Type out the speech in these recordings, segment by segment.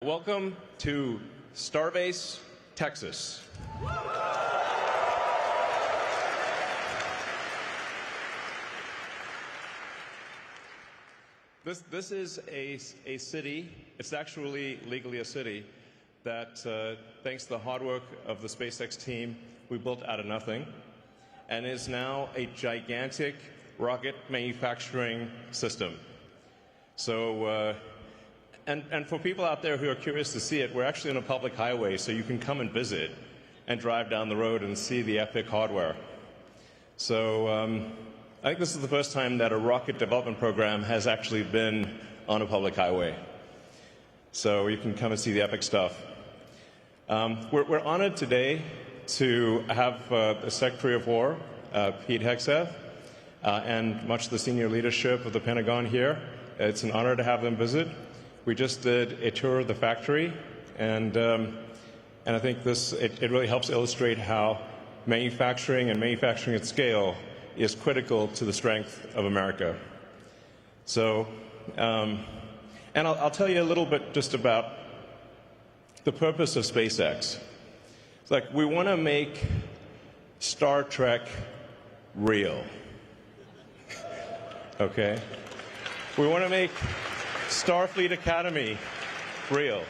Welcome to Starbase, Texas. This is a city, it's actually legally a city, that thanks to the hard work of the SpaceX team, we built out of nothing, and is now a gigantic rocket manufacturing system. So, and for people out there who are curious to see it, we're actually on a public highway, so you can come and visit and drive down the road and see the epic hardware. So I think this is the first time that a rocket development program has actually been on a public highway. So you can come and see the epic stuff. We're honored today to have the Secretary of War, Pete Hegseth, and much of the senior leadership of the Pentagon here. It's an honor to have them visit. We just did a tour of the factory, and I think it really helps illustrate how manufacturing and manufacturing at scale is critical to the strength of America. So, and I'll tell you a little bit just about the purpose of SpaceX. It's like we want to make Star Trek real. Okay? We want to make Starfleet Academy real,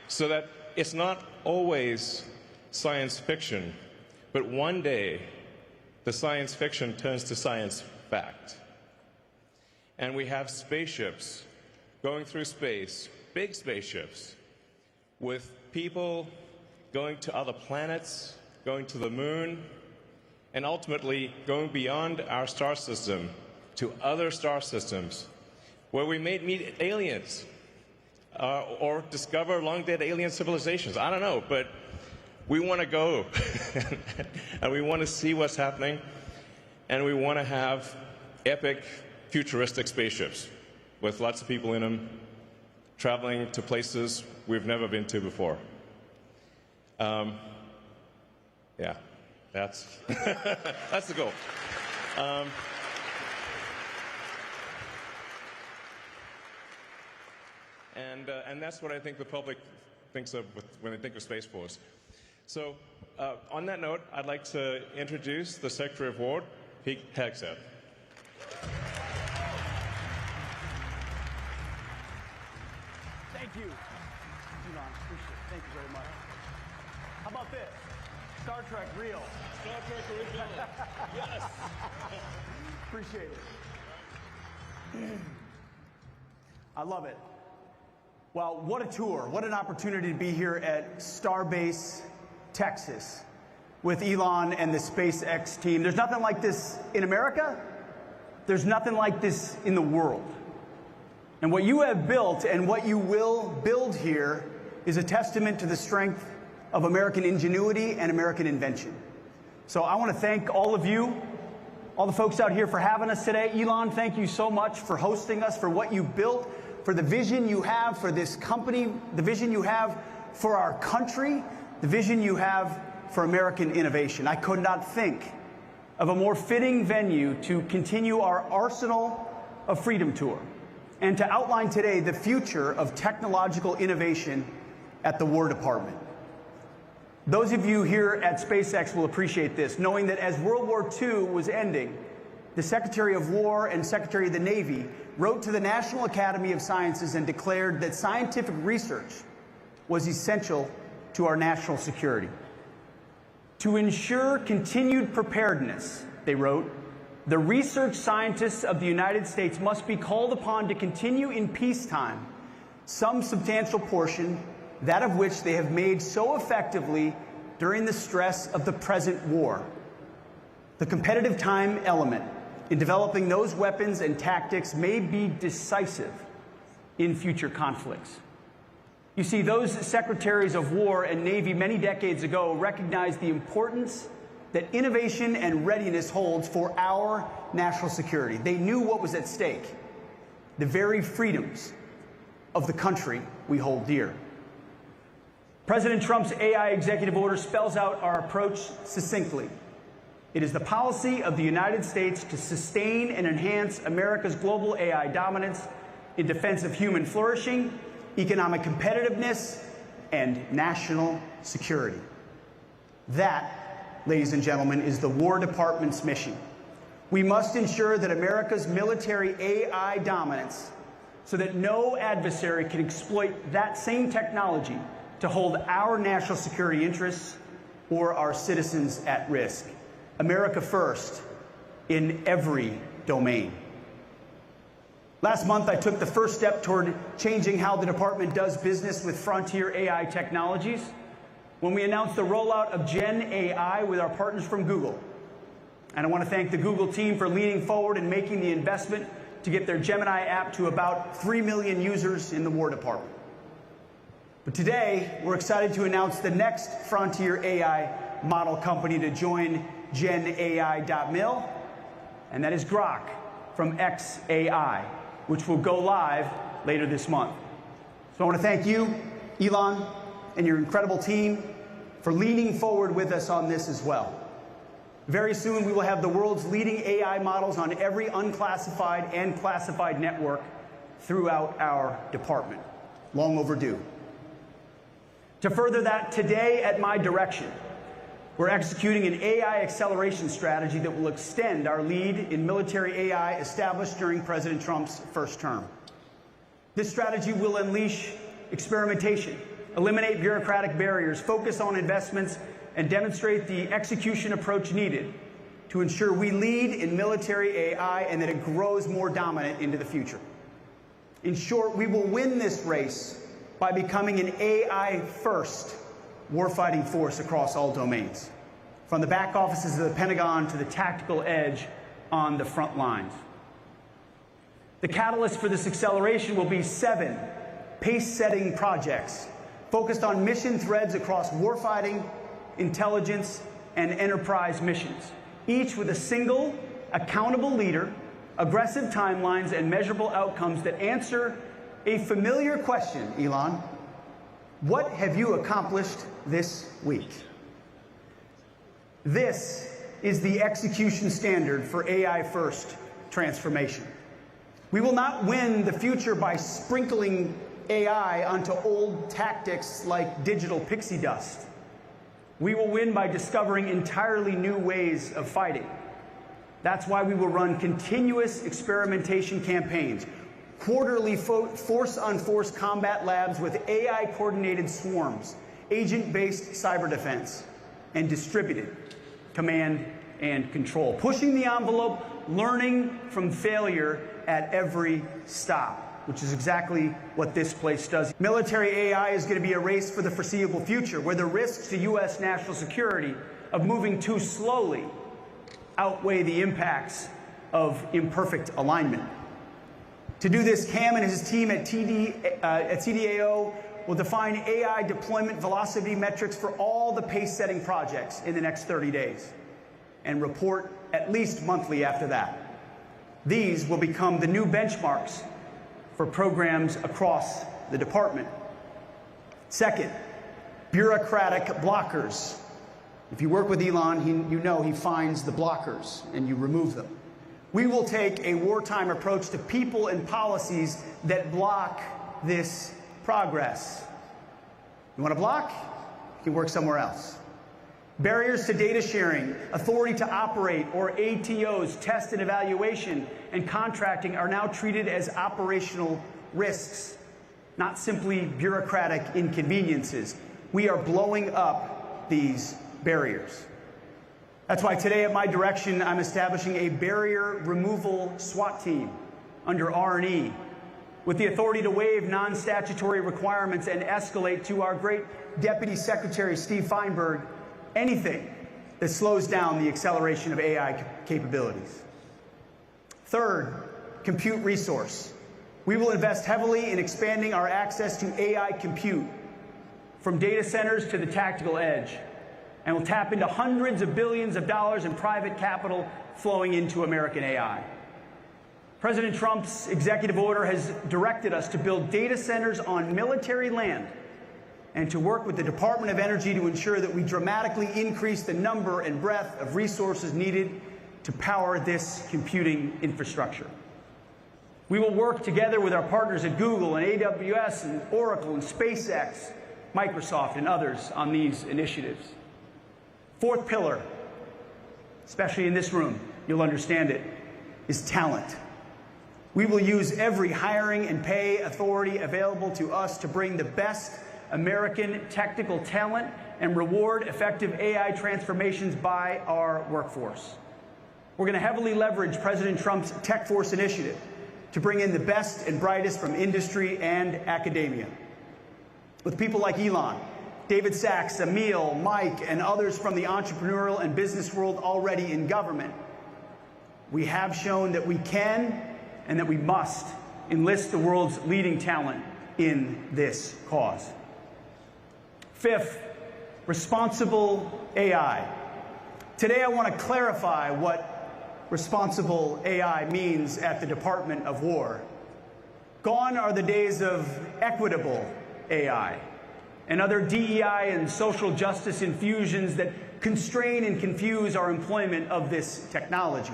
so that it's not always science fiction, but one day the science fiction turns to science fact. And we have spaceships going through space, big spaceships, with people going to other planets, going to the moon, and ultimately going beyond our star system to other star systems, where we may meet aliens or discover long-dead alien civilizations. I don't know, but we want to go, and we want to see what's happening, and we want to have epic, futuristic spaceships with lots of people in them, traveling to places we've never been to before. Yeah, that's that's the goal. And that's what I think the public thinks of when they think of Space Force. So, on that note, I'd like to introduce the Secretary of War, Pete Hegseth. Thank you. Elon, appreciate it. Thank you very much. How about this? Star Trek real. Star Trek original. Yes. Appreciate it. I love it. Well, what a tour. What an opportunity to be here at Starbase, Texas, with Elon and the SpaceX team. There's nothing like this in America. There's nothing like this in the world. And what you have built and what you will build here is a testament to the strength of American ingenuity and American invention. So I want to thank all of you, all the folks out here for having us today. Elon, thank you so much for hosting us, for what you built, for the vision you have for this company, the vision you have for our country, the vision you have for American innovation. I could not think of a more fitting venue to continue our Arsenal of Freedom tour and to outline today the future of technological innovation at the War Department. Those of you here at SpaceX will appreciate this, knowing that as World War II was ending, the Secretary of War and Secretary of the Navy wrote to the National Academy of Sciences and declared that scientific research was essential to our national security. To ensure continued preparedness, they wrote, the research scientists of the United States must be called upon to continue in peacetime some substantial portion, that of which they have made so effectively during the stress of the present war. The competitive time element in developing those weapons and tactics may be decisive in future conflicts. You see, those secretaries of war and Navy many decades ago recognized the importance that innovation and readiness holds for our national security. They knew what was at stake, the very freedoms of the country we hold dear. President Trump's AI executive order spells out our approach succinctly. It is the policy of the United States to sustain and enhance America's global AI dominance in defense of human flourishing economic competitiveness, and national security. That, ladies and gentlemen, is the War Department's mission. We must ensure that America's military AI dominance, so that no adversary can exploit that same technology to hold our national security interests or our citizens at risk. America first in every domain. Last month, I took the first step toward changing how the department does business with frontier AI technologies when we announced the rollout of Gen AI with our partners from Google. And I want to thank the Google team for leaning forward and making the investment to get their Gemini app to about 3 million users in the War Department. But today, we're excited to announce the next frontier AI model company to join GenAI.mil, and that is Grok from xAI, which will go live later this month. So I want to thank you, Elon, and your incredible team for leaning forward with us on this as well. Very soon, we will have the world's leading AI models on every unclassified and classified network throughout our department. Long overdue. To further that, today at my direction, we're executing an AI acceleration strategy that will extend our lead in military AI established during President Trump's first term. This strategy will unleash experimentation, eliminate bureaucratic barriers, focus on investments, and demonstrate the execution approach needed to ensure we lead in military AI and that it grows more dominant into the future. In short, we will win this race by becoming an AI-first warfighting force across all domains, from the back offices of the Pentagon to the tactical edge on the front lines. The catalyst for this acceleration will be 7 pace-setting projects focused on mission threads across warfighting, intelligence, and enterprise missions, each with a single, accountable leader, aggressive timelines, and measurable outcomes that answer a familiar question, Elon. What have you accomplished this week? This is the execution standard for AI-first transformation. We will not win the future by sprinkling AI onto old tactics like digital pixie dust. We will win by discovering entirely new ways of fighting. That's why we will run continuous experimentation campaigns, quarterly force-on-force combat labs with AI-coordinated swarms, agent-based cyber defense, and distributed command and control, pushing the envelope, learning from failure at every stop, which is exactly what this place does. Military AI is going to be a race for the foreseeable future, where the risks to U.S. national security of moving too slowly outweigh the impacts of imperfect alignment. To do this, Cam and his team at CDAO will define AI deployment velocity metrics for all the pace-setting projects in the next 30 days and report at least monthly after that. These will become the new benchmarks for programs across the department. Second, bureaucratic blockers. If you work with Elon, you know he finds the blockers and you remove them. We will take a wartime approach to people and policies that block this progress. You want to block? You can work somewhere else. Barriers to data sharing, authority to operate, or ATOs, test and evaluation, and contracting are now treated as operational risks, not simply bureaucratic inconveniences. We are blowing up these barriers. That's why today at my direction, I'm establishing a barrier removal SWAT team under R&E with the authority to waive non-statutory requirements and escalate to our great Deputy Secretary Steve Feinberg anything that slows down the acceleration of AI capabilities. Third, compute resource. We will invest heavily in expanding our access to AI compute from data centers to the tactical edge, and will tap into hundreds of billions of dollars in private capital flowing into American AI. President Trump's executive order has directed us to build data centers on military land and to work with the Department of Energy to ensure that we dramatically increase the number and breadth of resources needed to power this computing infrastructure. We will work together with our partners at Google and AWS and Oracle and SpaceX, Microsoft and others on these initiatives. Fourth pillar, especially in this room, you'll understand it, is talent. We will use every hiring and pay authority available to us to bring the best American technical talent and reward effective AI transformations by our workforce. We're going to heavily leverage President Trump's Tech Force initiative to bring in the best and brightest from industry and academia. With people like Elon, David Sachs, Emil, Mike, and others from the entrepreneurial and business world already in government, we have shown that we can and that we must enlist the world's leading talent in this cause. Fifth, responsible AI. Today I want to clarify what responsible AI means at the Department of War. Gone are the days of equitable AI and other DEI and social justice infusions that constrain and confuse our employment of this technology.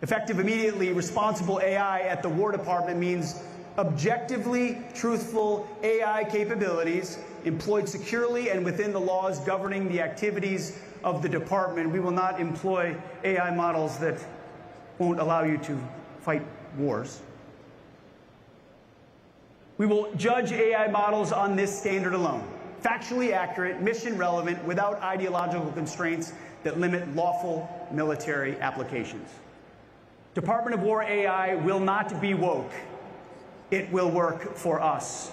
Effective immediately, responsible AI at the War Department means objectively truthful AI capabilities employed securely and within the laws governing the activities of the department. We will not employ AI models that won't allow you to fight wars. We will judge AI models on this standard alone. Factually accurate, mission relevant, without ideological constraints that limit lawful military applications. Department of War AI will not be woke. It will work for us.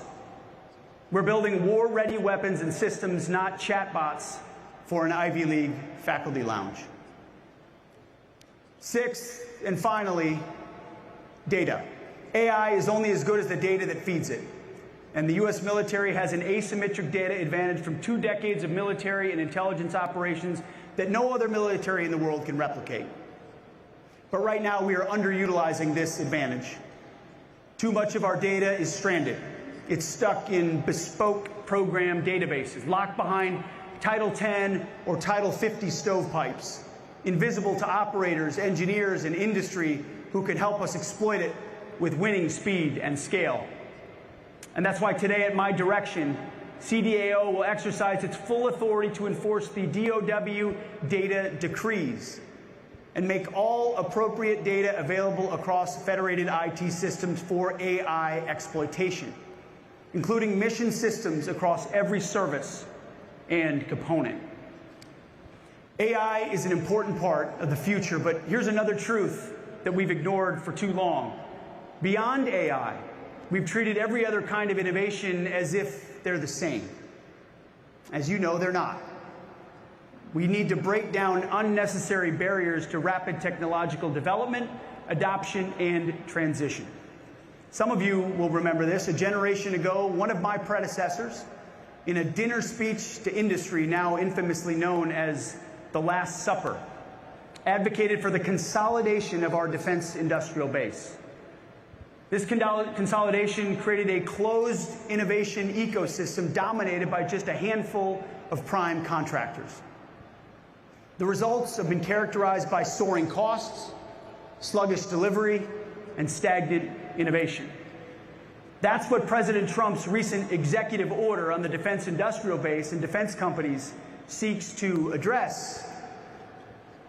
We're building war-ready weapons and systems, not chatbots for an Ivy League faculty lounge. Sixth, and finally, data. AI is only as good as the data that feeds it. And the U.S. military has an asymmetric data advantage from 2 decades of military and intelligence operations that no other military in the world can replicate. But right now, we are underutilizing this advantage. Too much of our data is stranded. It's stuck in bespoke program databases, locked behind Title 10 or Title 50 stovepipes, invisible to operators, engineers, and industry who can help us exploit it with winning speed and scale. And that's why today, at my direction, CDAO will exercise its full authority to enforce the DOW data decrees and make all appropriate data available across federated IT systems for AI exploitation, including mission systems across every service and component. AI is an important part of the future, but here's another truth that we've ignored for too long. Beyond AI, we've treated every other kind of innovation as if they're the same. As you know, they're not. We need to break down unnecessary barriers to rapid technological development, adoption, and transition. Some of you will remember this. A generation ago, one of my predecessors, in a dinner speech to industry now infamously known as the Last Supper, advocated for the consolidation of our defense industrial base. This consolidation created a closed innovation ecosystem dominated by just a handful of prime contractors. The results have been characterized by soaring costs, sluggish delivery, and stagnant innovation. That's what President Trump's recent executive order on the defense industrial base and defense companies seeks to address.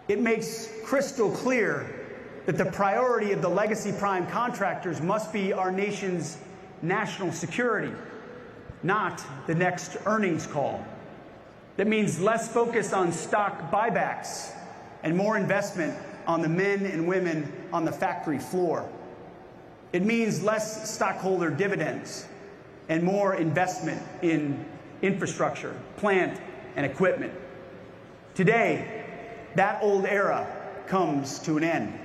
It makes crystal clear that the priority of the legacy prime contractors must be our nation's national security, not the next earnings call. That means less focus on stock buybacks and more investment on the men and women on the factory floor. It means less stockholder dividends and more investment in infrastructure, plant, and equipment. Today, that old era comes to an end.